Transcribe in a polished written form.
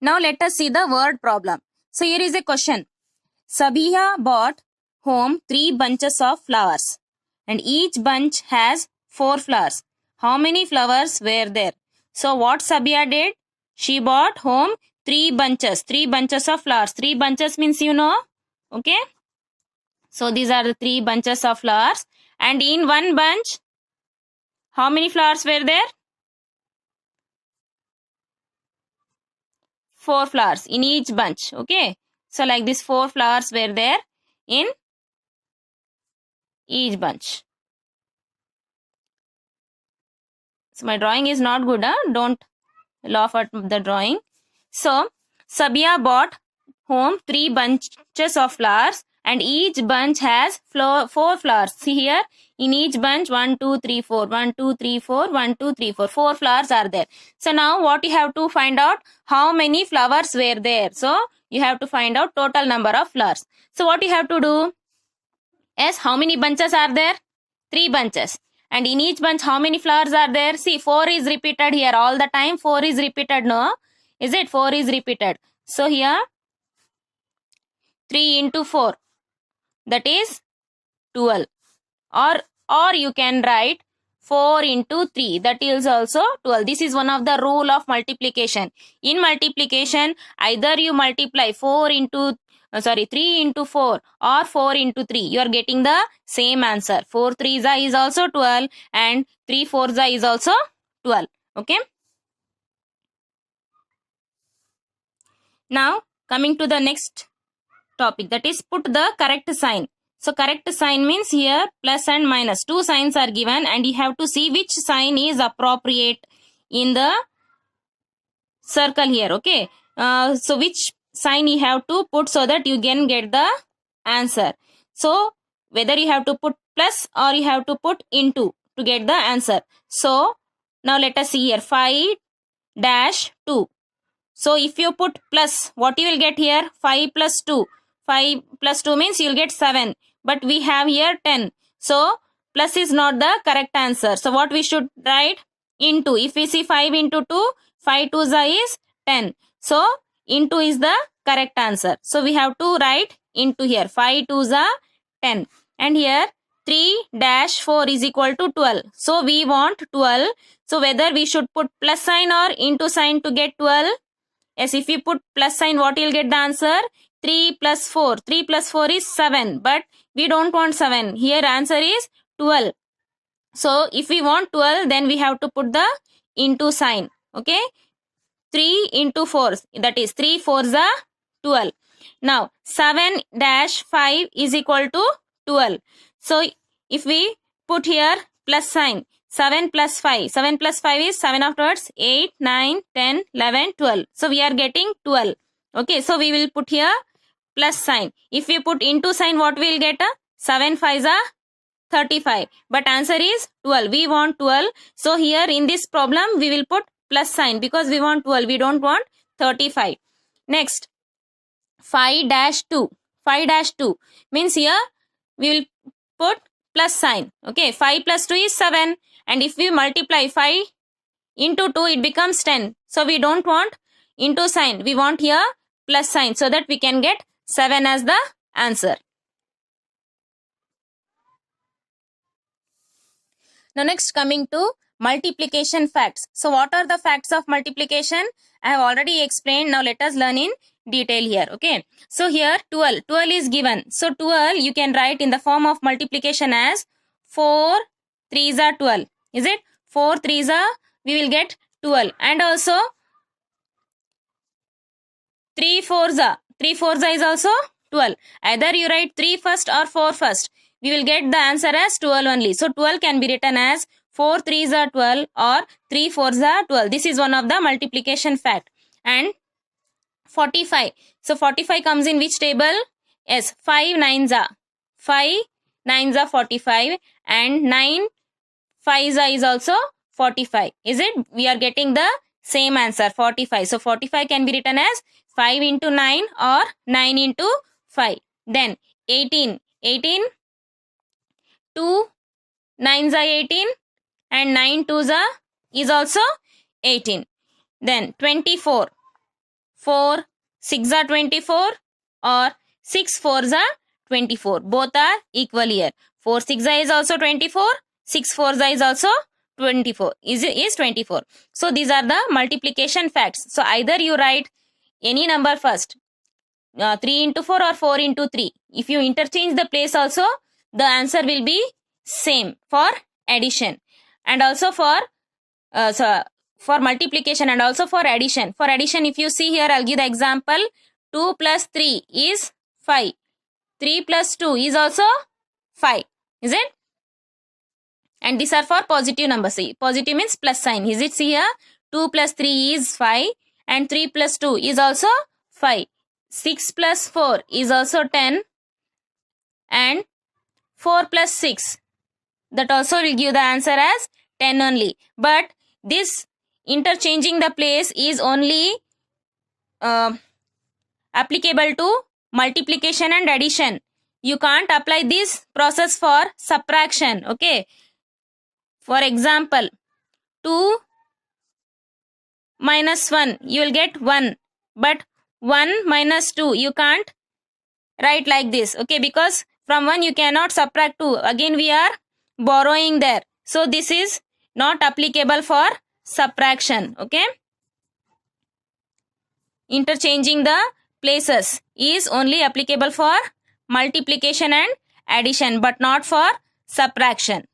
Now let us see the word problem. So here is a question. Sabiha bought home 3 bunches of flowers and each bunch has 4 flowers. How many flowers were there? So what Sabiha did? She bought home 3 bunches of flowers. 3 bunches means you know. Okay. So these are the 3 bunches of flowers. And in one bunch, how many flowers were there? 4 flowers in each bunch. Okay. So like this 4 flowers were there in each bunch. So my drawing is not good. Don't laugh at the drawing. So Sabia bought home 3 bunches of flowers and each bunch has 4 flowers. See here, in each bunch 1, 2, 3, 4, 1, 2, 3, 4, 1, 2, 3, 4. 4 flowers are there. So now what you have to find out, how many flowers were there. So you have to find out total number of flowers. So what you have to do is, how many bunches are there? 3 bunches. And in each bunch, how many flowers are there? See, 4 is repeated here all the time. 4 is repeated, no? Is it? 4 is repeated. So here, 3 into 4. That is 12. Or you can write 4 into 3. That is also 12. This is one of the rule of multiplication. In multiplication, either you multiply 3 into 4 or 4 into 3. You are getting the same answer. 4 3 is also 12 and 3 4 is also 12. Okay. Now coming to the next topic, that is put the correct sign. So correct sign means here plus and minus. 2 signs are given and you have to see which sign is appropriate in the circle here. Okay. So which sign you have to put so that you can get the answer. So whether you have to put plus or you have to put into to get the answer. So now let us see here, 5 dash 2. So if you put plus, what you will get here? 5 plus 2. 5 plus 2 means you will get 7. But we have here 10. So plus is not the correct answer. So what we should write? Into. If we see 5 into 2, 5 2 is 10. So into is the correct answer. So we have to write into here. 5 2 10. And here 3 dash 4 is equal to 12. So we want 12. So whether we should put plus sign or into sign to get 12? Yes, if you put plus sign, what you'll get the answer? 3 plus 4. 3 plus 4 is 7. But we don't want 7. Here answer is 12. So if we want 12, then we have to put the into sign. Okay. 3 into 4. That is 3 4s are 12. Now 7 dash 5 is equal to 12. So if we put here plus sign, 7 plus 5. 7 plus 5 is 7 afterwards. 8, 9, 10, 11, 12. So we are getting 12. Okay. So we will put here plus sign. If we put into sign, what we will get? 7 5s are 35. But answer is 12. We want 12. So here in this problem, we will put plus sign because we want 12. We don't want 35. Next, 5 dash 2. 5 dash 2 means here we will put plus sign. Okay. 5 plus 2 is 7. And if we multiply 5 into 2, it becomes 10. So we don't want into sign. We want here plus sign so that we can get 7 as the answer. Now next, coming to multiplication facts. So what are the facts of multiplication? I have already explained. Now let us learn in detail here. Okay. So here 12. 12 is given. So 12 you can write in the form of multiplication as 4 3s are 12. Is it? 4 3s are, we will get 12. And also 3 4s are. 3 4s is also 12. Either you write 3 first or 4 first. We will get the answer as 12 only. So 12 can be written as 4 3s are 12 or 3 4s are 12. This is one of the multiplication fact. And 45. So 45 comes in which table? Yes, 5 9s are. 5 9s are 45 and 9 5s is also 45. Is it? We are getting the same answer, 45. So 45 can be written as 5 into 9 or 9 into 5. Then 18. 18. 2 9s are 18 and 9 2s are is also 18. Then 24. 4 6 are 24 or 6 4s are 24. Both are equal here. 4 6 is also 24. 6 4 is also 24. Is 24. So these are the multiplication facts. So either you write any number first. 3 into 4 or 4 into 3. If you interchange the place also, the answer will be same for addition. And also for multiplication and also for addition. For addition, if you see here, I'll give the example. 2 plus 3 is 5. 3 plus 2 is also 5. Is it? And these are for positive numbers. Positive means plus sign. Is it? See here. 2 plus 3 is 5. And 3 plus 2 is also 5. 6 plus 4 is also 10. And 4 plus 6. That also will give the answer as 10 only. But this interchanging the place is only applicable to multiplication and addition. You can't apply this process for subtraction. Okay. For example, 2 minus 1, you will get 1. But 1 minus 2, you can't write like this. Okay, because from 1 you cannot subtract 2. Again we are borrowing there. So this is not applicable for subtraction. Okay. Interchanging the places is only applicable for multiplication and addition, but not for subtraction.